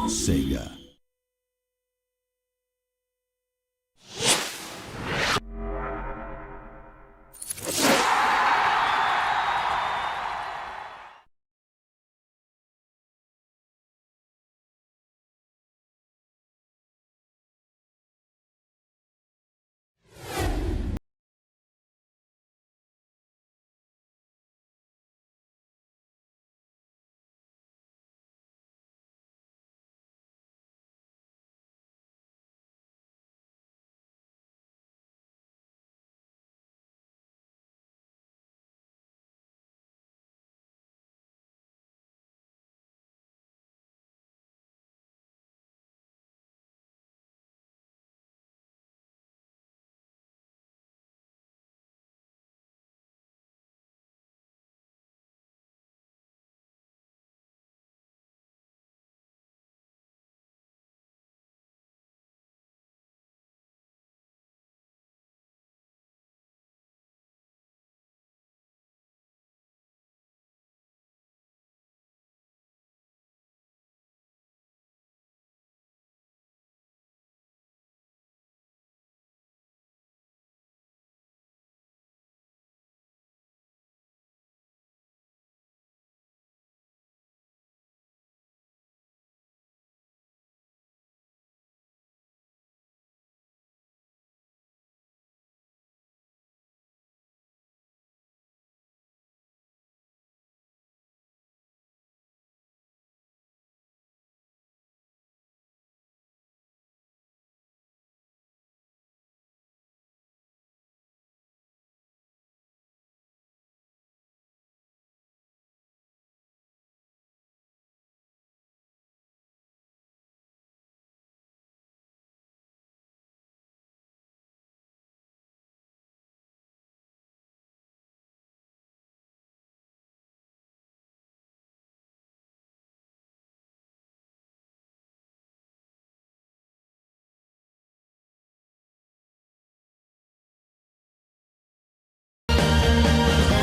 Sega.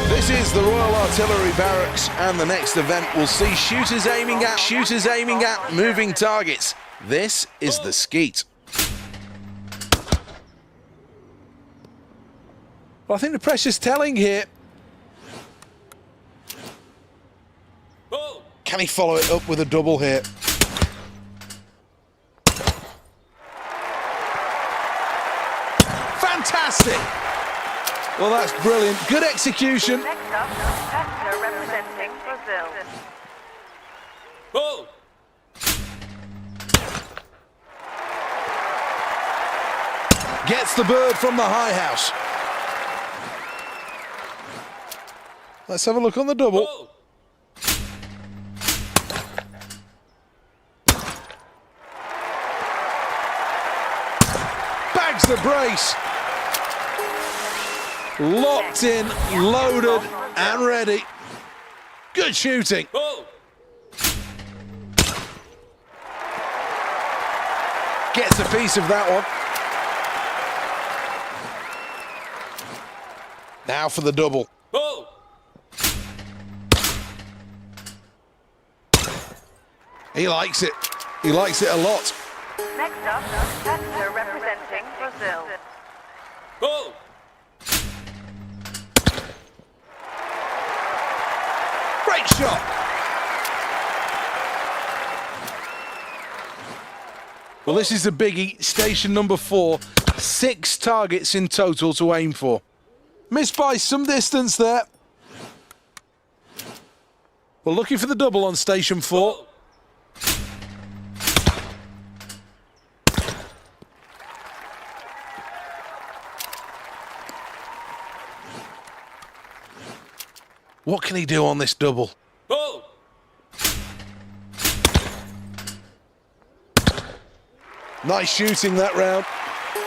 This is the Royal Artillery Barracks, and the next event will see shooters aiming at moving targets. This is the skeet. Well, I think the pressure's telling here. Can he follow it up with a double here? Fantastic! Well, that's brilliant. Good execution. Next up, Parte representing Brazil. Oh! Gets the bird from the high house. Let's have a look on the double. Oh! Bags the brace. Locked in, loaded and ready. Good shooting. Oh! Gets a piece of that one. Now for the double. Oh! He likes it. He likes it a lot. Next up, Parte representing Brazil. Oh! Great shot. Well, this is a biggie. Station number 4. 6 targets in total to aim for. Missed by some distance there. We're looking for the double on station 4. Oh! What can he do on this double? Oh! Nice shooting that round.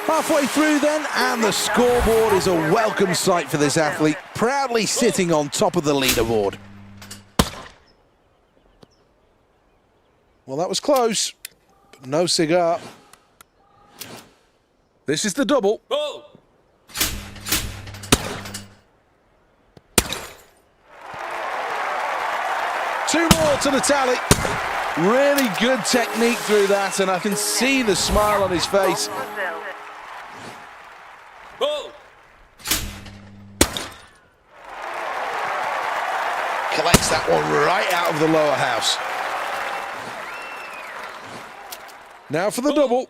Halfway through then, and the scoreboard is a welcome sight for this athlete, proudly sitting on top of the leaderboard. Well, that was close, but no cigar. This is the double. Oh! Two more to the tally. Really good technique through that, and I can see the smile on his face. Brazil. Goal! Collects that one right out of the lower house. Now for the double.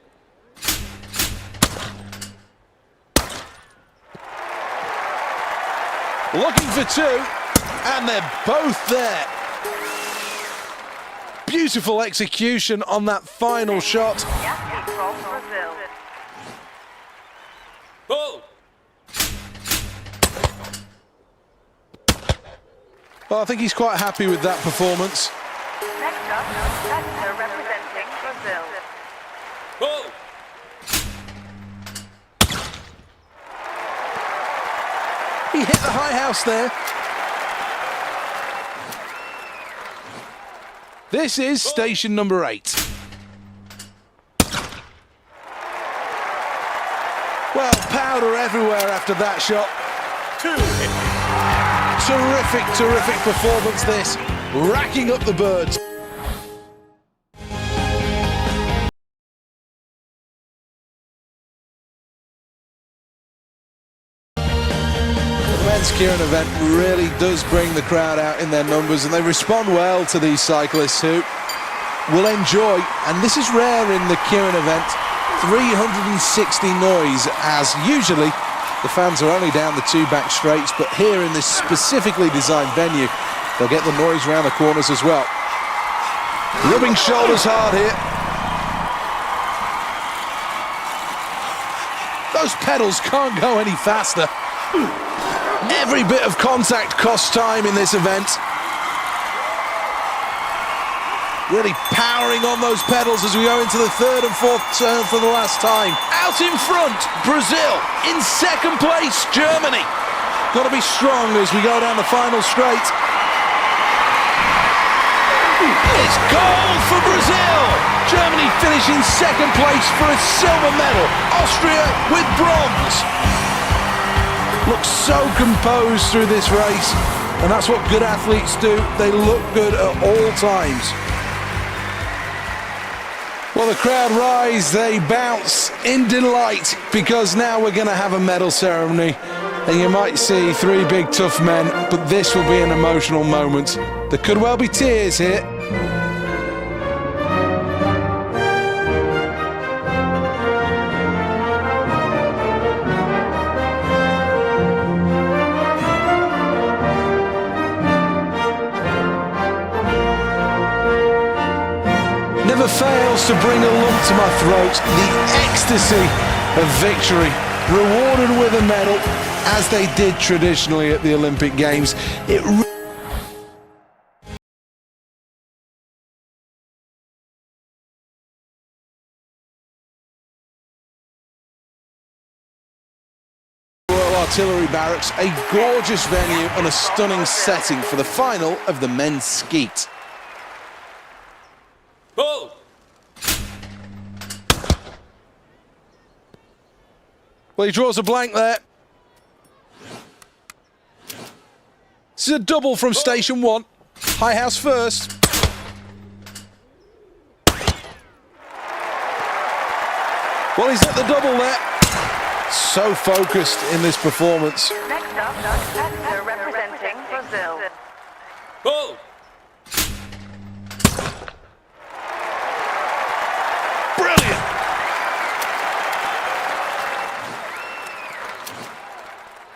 Looking for two, and they're both there. Beautiful execution on that final shot. Athlete from Brazil. Goal! Well, I think he's quite happy with that performance. Next up, competitor representing Brazil. Goal! He hit the high house there. This is station number 8. Well, powder everywhere after that shot. Terrific, terrific performance this. Racking up the birds. The men's keirin event really does bring the crowd out in their numbers, and they respond well to these cyclists who will enjoy, and this is rare in the keirin event, 360 noise, as usually the fans are only down the 2 back straights, but here in this specifically designed venue, they'll get the noise around the corners as well. Rubbing shoulders hard here. Those pedals can't go any faster. Every bit of contact costs time in this event. Really powering on those pedals as we go into the 3rd and 4th turn for the last time. Out in front, Brazil. In 2nd place, Germany. Got to be strong as we go down the final straight. It's gold for Brazil. Germany finishing 2nd place for a silver medal. Austria with bronze. Looks so composed through this race, and that's what good athletes do. They look good at all times. Well, the crowd rise, they bounce in delight, because now we're going to have a medal ceremony. And you might see 3 big tough men, but this will be an emotional moment. There could well be tears here. Never fails to bring a lump to my throat. The ecstasy of victory, rewarded with a medal, as they did traditionally at the Olympic Games. Royal Artillery Barracks, a gorgeous venue and a stunning setting for the final of the men's skeet. Goal! Well, he draws a blank there. This is a double from station 1. High house first. Well, he's at the double there. So focused in this performance. Next up, competitor representing Brazil. Goal! Brilliant!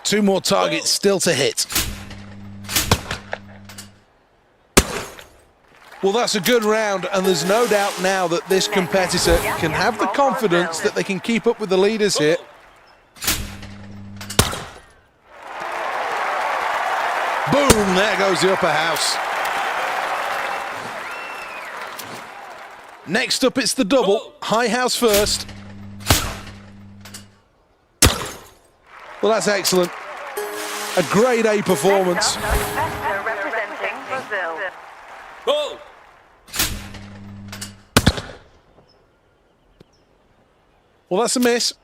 Two more targets still to hit. Well, that's a good round, and there's no doubt now that this competitor can have the confidence that they can keep up with the leaders here. Boom, there goes the upper house. Next up, it's the double. High house first. Well, that's excellent. A grade A performance. Next up, competitor representing Brazil. Goal! Well, that's a miss.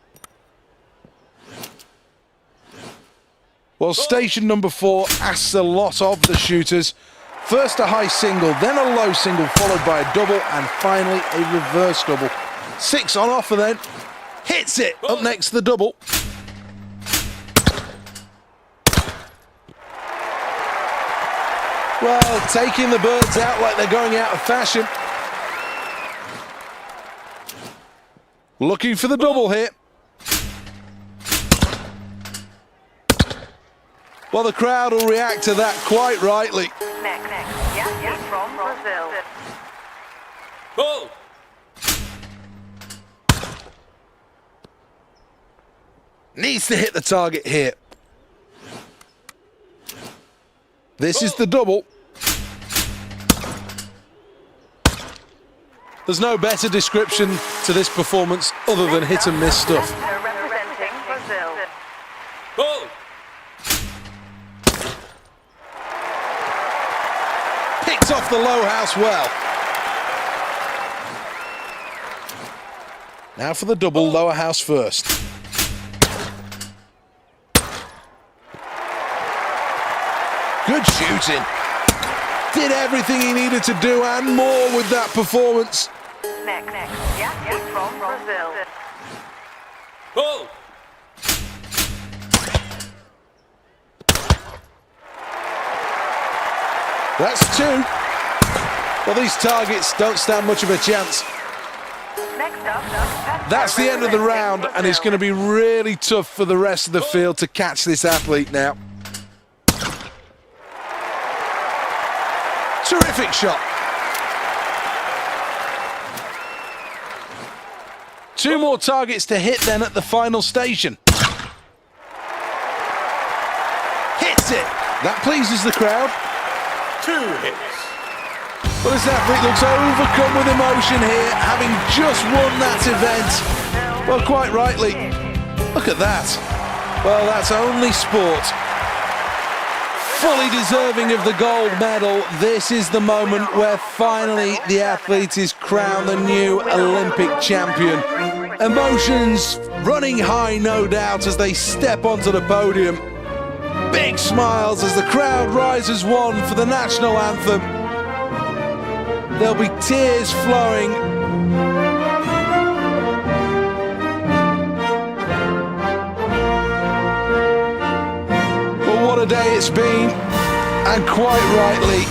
Well, station number 4 asks a lot of the shooters. First a high single, then a low single, followed by a double, and finally a reverse double. 6 on offer then. Hits it. Up next, the double. Well, taking the birds out like they're going out of fashion. Looking for the double here. Well, the crowd will react to that quite rightly. Next. Yeah, from Brazil. Goal! Needs to hit the target here. This is the double. There's no better description to this performance other than hit and miss stuff. They're representing Brazil. Goal! Picked off the low house well. Now for the double, lower house first. Good shooting. Did everything he needed to do and more with that performance. Next. Yeah, from Brazil. Goal! That's 2. Well, these targets don't stand much of a chance. Next up, That's the end of the round, and it's going to be really tough for the rest of the field to catch this athlete now. Terrific shot. 2 more targets to hit then at the final station. Hits it. That pleases the crowd. 2 hits. Well, this athlete looks overcome with emotion here, having just won that event. Well, quite rightly. Look at that. Well, that's only sport. Fully deserving of the gold medal. This is the moment where finally the athlete is crowned the new Olympic champion. Emotions running high, no doubt, as they step onto the podium. Big smiles as the crowd rises one for the national anthem. There'll be tears flowing. Well, what a day it's been, and quite rightly,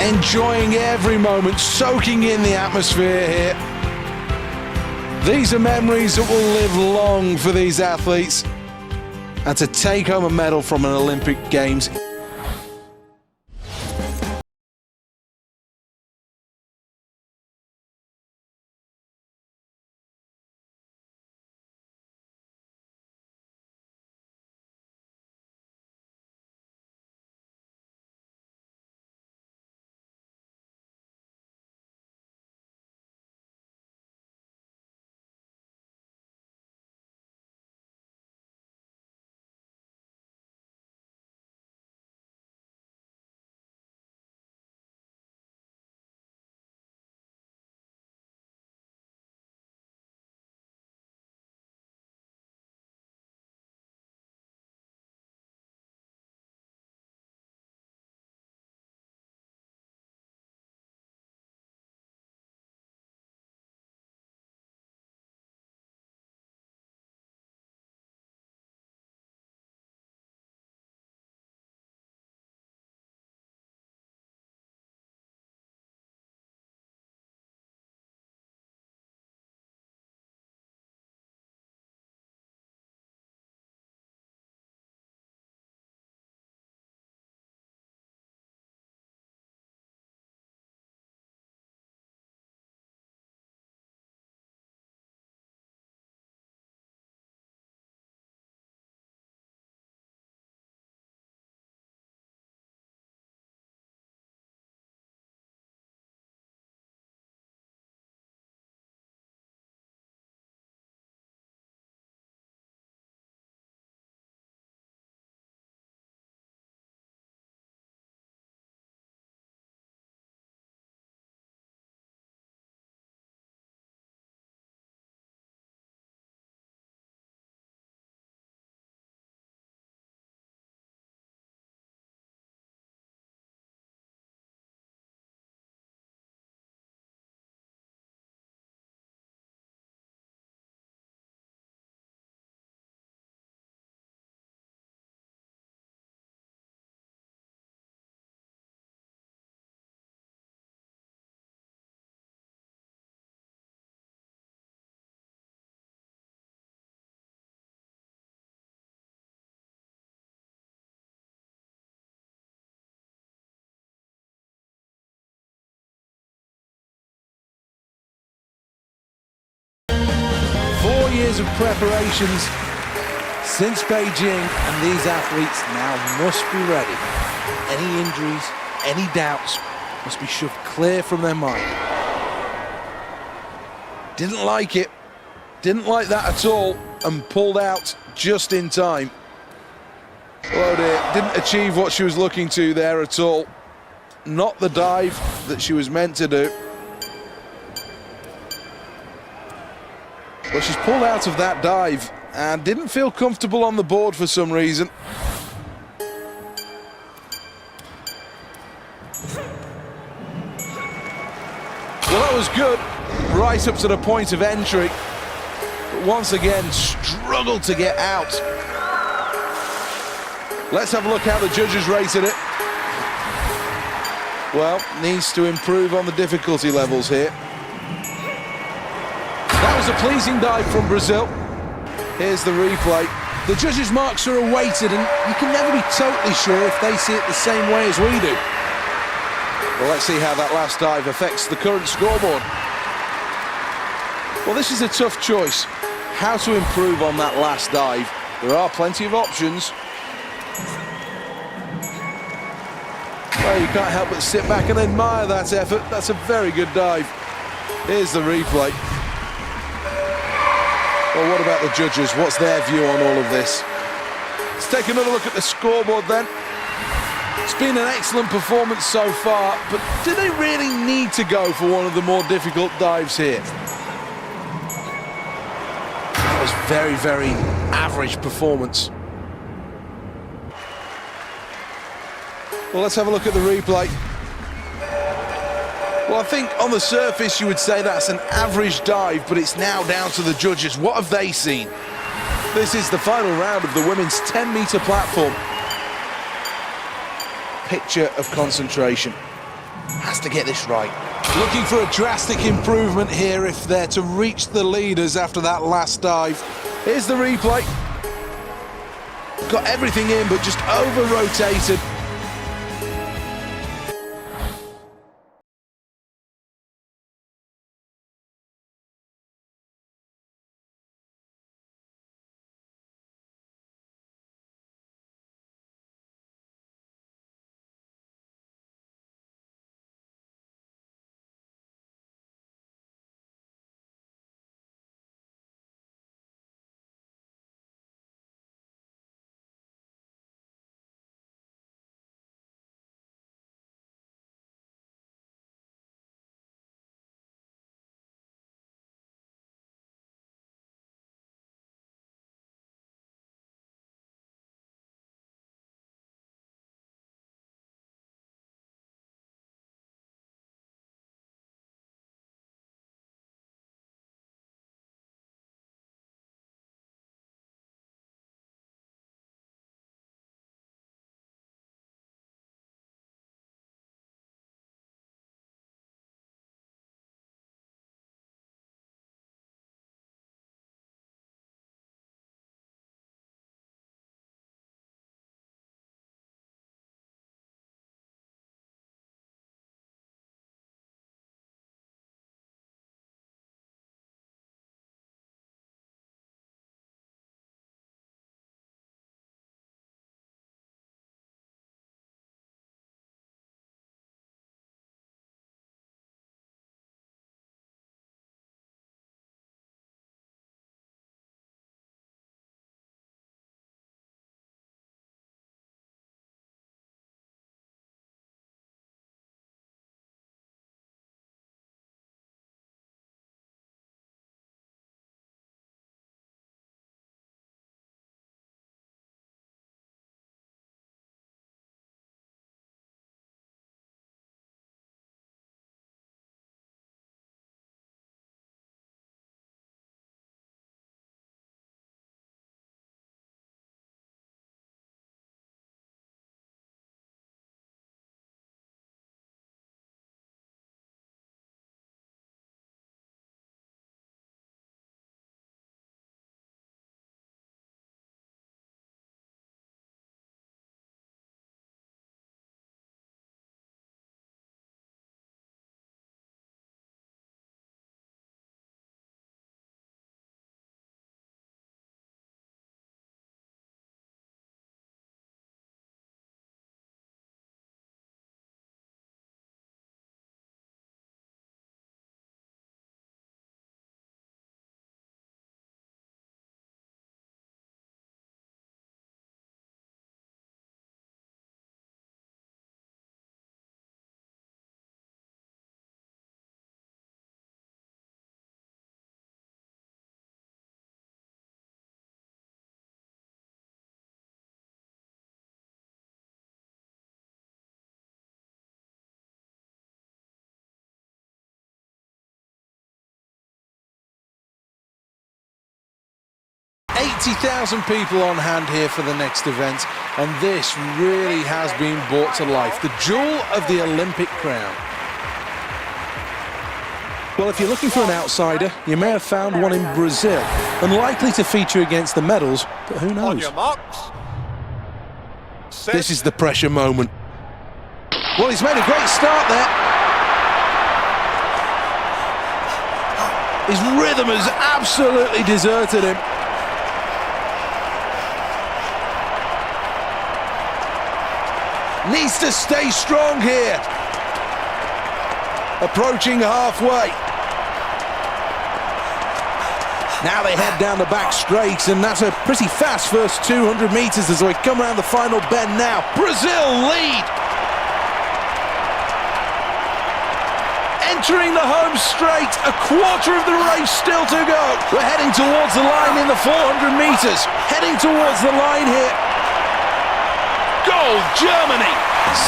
enjoying every moment, soaking in the atmosphere here. These are memories that will live long for these athletes, and to take home a medal from an Olympic Games years of preparations since Beijing, and these athletes now must be ready. Any injuries, any doubts must be shoved clear from their mind. Didn't like it, didn't like that at all, and pulled out just in time. Oh dear, didn't achieve what she was looking to there at all. Not the dive that she was meant to do. Well, she's pulled out of that dive and didn't feel comfortable on the board for some reason. Well, that was good, right up to the point of entry. But once again, struggled to get out. Let's have a look how the judges rated it. Well, needs to improve on the difficulty levels here. That was a pleasing dive from Brazil. Here's the replay. The judges' marks are awaited, and you can never be totally sure if they see it the same way as we do. Well, let's see how that last dive affects the current scoreboard. Well, this is a tough choice. How to improve on that last dive? There are plenty of options. Well, you can't help but sit back and admire that effort. That's a very good dive. Here's the replay. Well, what about the judges? What's their view on all of this? Let's take another look at the scoreboard then. It's been an excellent performance so far, but do they really need to go for one of the more difficult dives here? That was very, very average performance. Well, let's have a look at the replay. Well, I think on the surface you would say that's an average dive, but it's now down to the judges. What have they seen? This is the final round of the women's 10-metre platform. Picture of concentration. Has to get this right. Looking for a drastic improvement here if they're to reach the leaders after that last dive. Here's the replay. Got everything in, but just over-rotated. 80,000 people on hand here for the next event, and this really has been brought to life. The jewel of the Olympic crown. Well, if you're looking for an outsider, you may have found one in Brazil, unlikely to feature against the medals, but who On knows? your marks. Set. This is the pressure moment. Well, he's made a great start there. His rhythm has absolutely deserted him. Needs to stay strong here. Approaching halfway. Now they head down the back straight, and that's a pretty fast first 200 metres as we come around the final bend now. Brazil lead. Entering the home straight, a quarter of the race still to go. We're heading towards the line in the 400 metres. Heading towards the line here. Gold, Germany.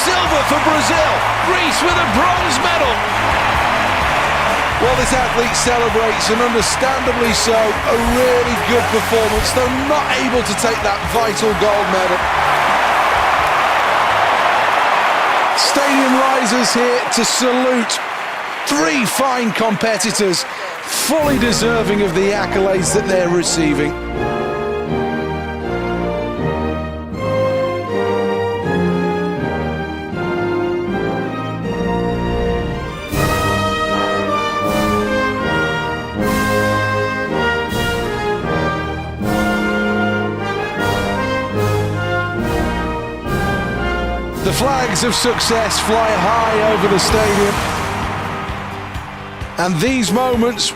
Silver for Brazil. Greece with a bronze medal. Well, this athlete celebrates, and understandably so, a really good performance, though not able to take that vital gold medal. Stadium risers here to salute three fine competitors, fully deserving of the accolades that they're receiving. The flags of success fly high over the stadium, and these moments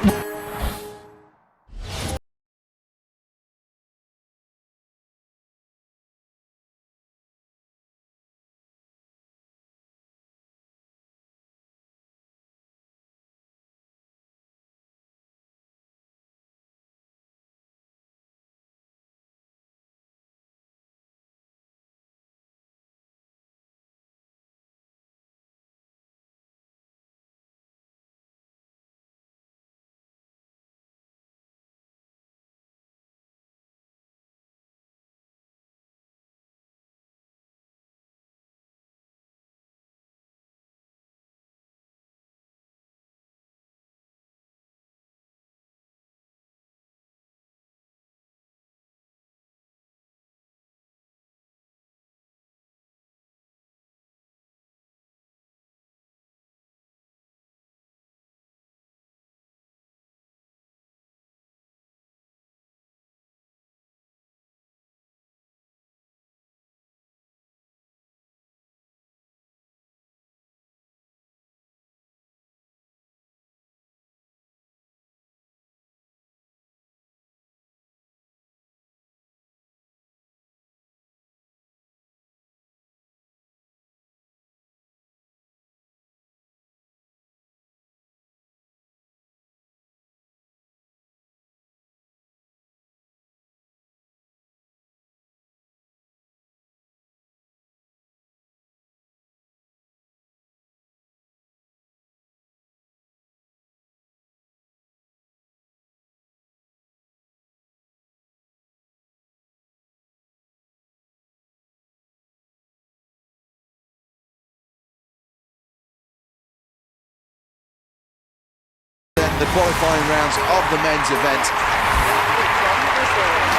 the qualifying rounds of the men's event.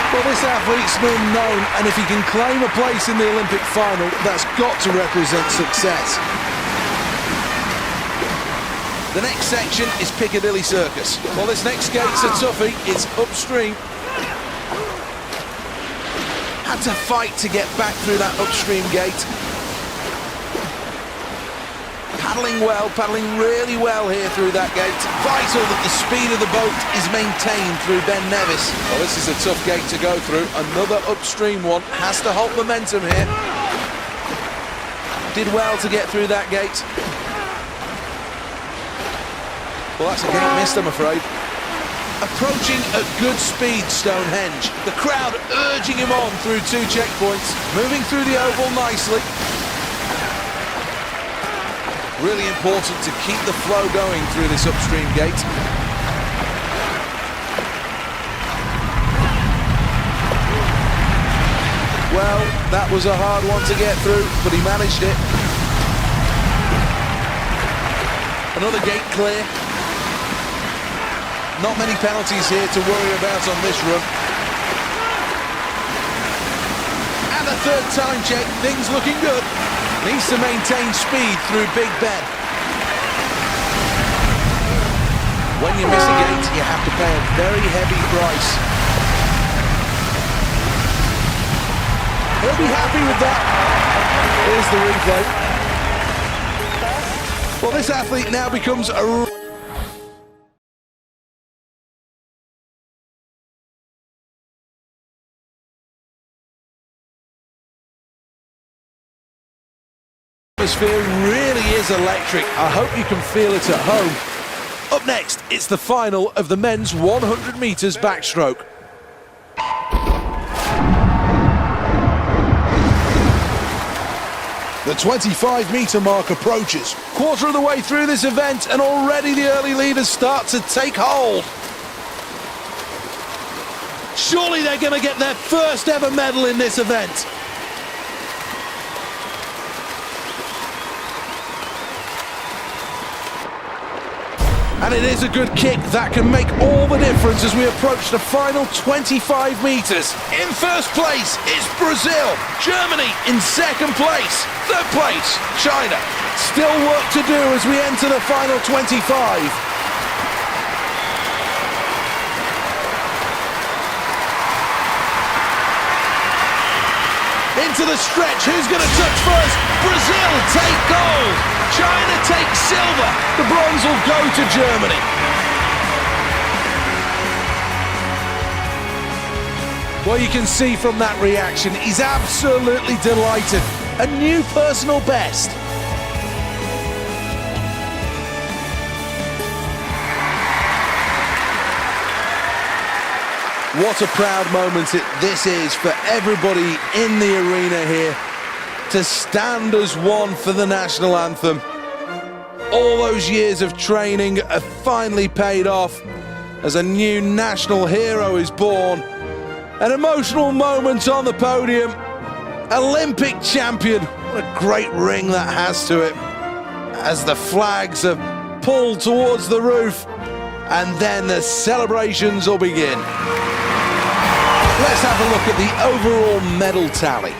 Well, this athlete's been known, and if he can claim a place in the Olympic final, that's got to represent success. The next section is Piccadilly Circus. Well, this next gate's a toughie. It's upstream. Had to fight to get back through that upstream gate. Paddling really well here through that gate. Vital that the speed of the boat is maintained through Ben Nevis. Well, this is a tough gate to go through. Another upstream one. Has to hold momentum here. Did well to get through that gate. Well, that's a gate missed, I'm afraid. Approaching at good speed, Stonehenge. The crowd urging him on through two checkpoints. Moving through the oval nicely. Really important to keep the flow going through this upstream gate. Well, that was a hard one to get through, but he managed it. Another gate clear. Not many penalties here to worry about on this run. And a third time check, things looking good. Needs to maintain speed through Big Ben. When you miss a gate, you have to pay a very heavy price. He'll be happy with that. Here's the replay. Well, this athlete now becomes a atmosphere really is electric. I hope you can feel it at home. Up next, it's the final of the men's 100 metres backstroke. The 25-metre mark approaches. Quarter of the way through this event, and already the early leaders start to take hold. Surely they're going to get their first ever medal in this event. And it is a good kick that can make all the difference as we approach the final 25 metres. In first place is Brazil. Germany in second place. Third place, China. Still work to do as we enter the final 25. Into the stretch, who's going to touch first? Brazil take gold. China takes silver. The bronze will go to Germany. Well, you can see from that reaction, he's absolutely delighted. A new personal best. What a proud moment this is for everybody in the arena here to stand as one for the national anthem. All those years of training have finally paid off as a new national hero is born. An emotional moment on the podium. Olympic champion. What a great ring that has to it. As the flags are pulled towards the roof, and then the celebrations will begin. Let's have a look at the overall medal tally.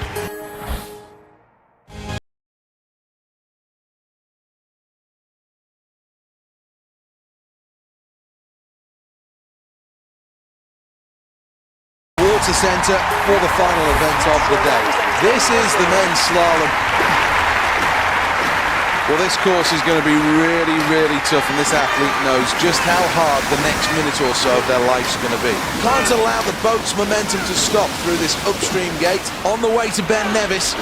Water centre for the final event of the day. This is the men's slalom. Well, this course is going to be really, really tough, and this athlete knows just how hard the next minute or so of their life's going to be. Can't allow the boat's momentum to stop through this upstream gate. On the way to Ben Nevis.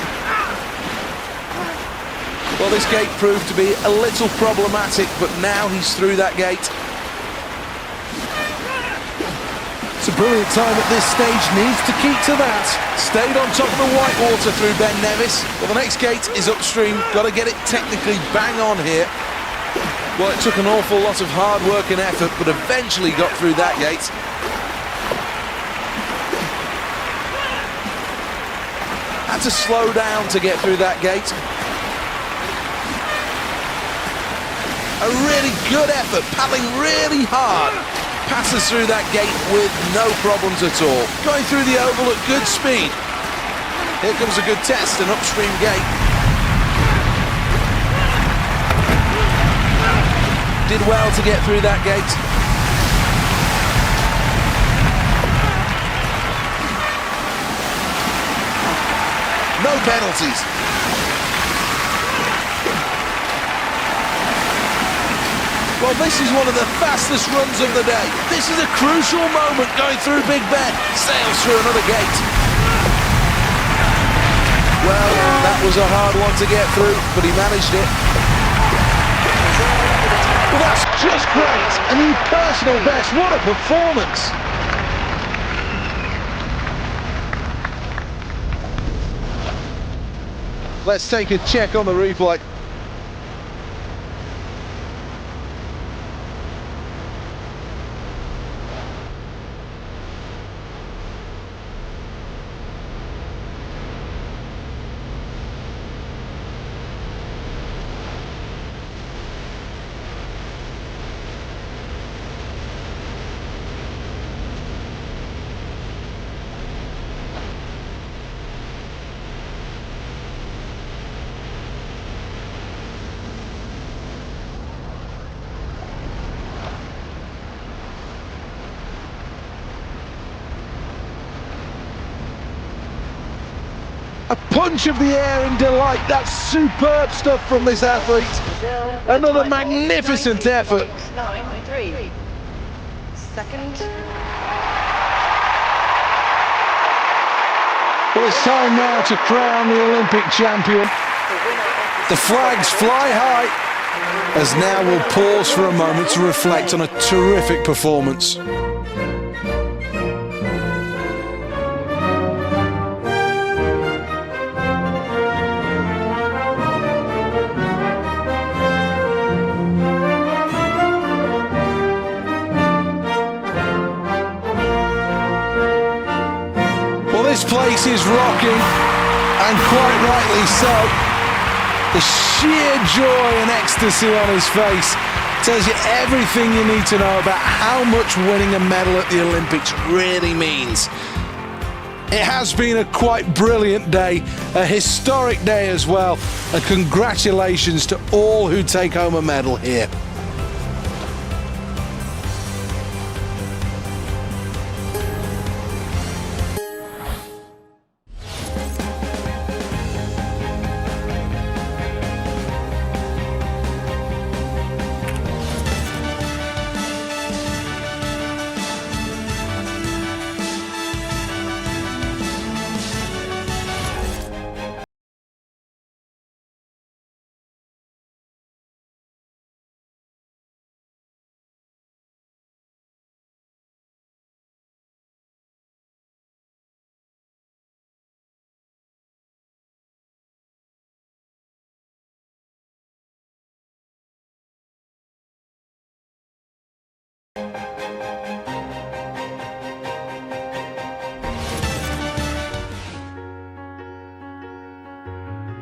Well, this gate proved to be a little problematic, but now he's through that gate. It's a brilliant time at this stage, needs to keep to that. Stayed on top of the white water through Ben Nevis. Well, the next gate is upstream, got to get it technically bang on here. Well, it took an awful lot of hard work and effort, but eventually got through that gate. Had to slow down to get through that gate. A really good effort, paddling really hard. Passes through that gate with no problems at all. Going through the oval at good speed. Here comes a good test, an upstream gate. Did well to get through that gate. No penalties. Well, this is one of the fastest runs of the day. This is a crucial moment going through Big Ben. Sails through another gate. Well, that was a hard one to get through, but he managed it. Well, that's just great. A new personal best. What a performance. Let's take a check on the replay. A punch of the air in delight. That's superb stuff from this athlete. Another magnificent effort. 9-3. Second. Well, it's time now to crown the Olympic champion. The flags fly high, as now we'll pause for a moment to reflect on a terrific performance. This place is rocking, and quite rightly so. The sheer joy and ecstasy on his face tells you everything you need to know about how much winning a medal at the Olympics really means. It has been a quite brilliant day, a historic day as well, and congratulations to all who take home a medal here.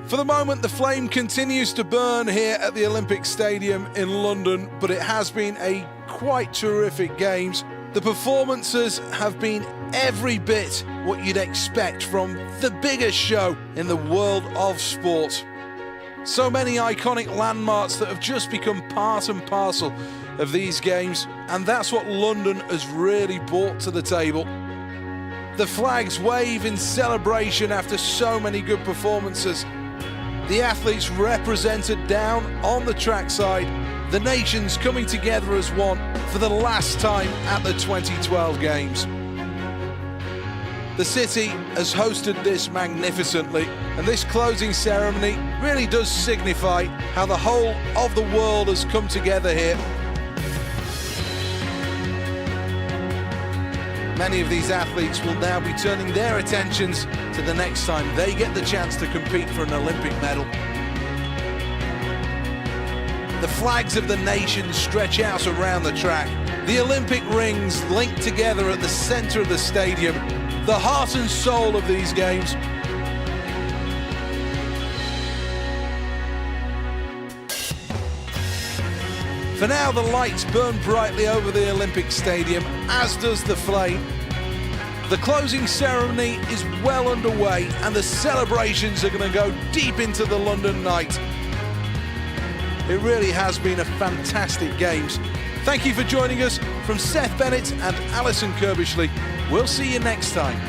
For the moment, the flame continues to burn here at the Olympic Stadium in London, but it has been a quite terrific games. The performances have been every bit what you'd expect from the biggest show in the world of sport. So many iconic landmarks that have just become part and parcel of these games, and that's what London has really brought to the table. The flags wave in celebration after so many good performances. The athletes represented down on the trackside, the nations coming together as one for the last time at the 2012 Games. The city has hosted this magnificently, and this closing ceremony really does signify how the whole of the world has come together here. Many of these athletes will now be turning their attentions to the next time they get the chance to compete for an Olympic medal. The flags of the nations stretch out around the track. The Olympic rings linked together at the centre of the stadium, the heart and soul of these games. For now, the lights burn brightly over the Olympic Stadium, as does the flame. The closing ceremony is well underway, and the celebrations are going to go deep into the London night. It really has been a fantastic Games. Thank you for joining us. From Seth Bennett and Alison Kirbishley, we'll see you next time.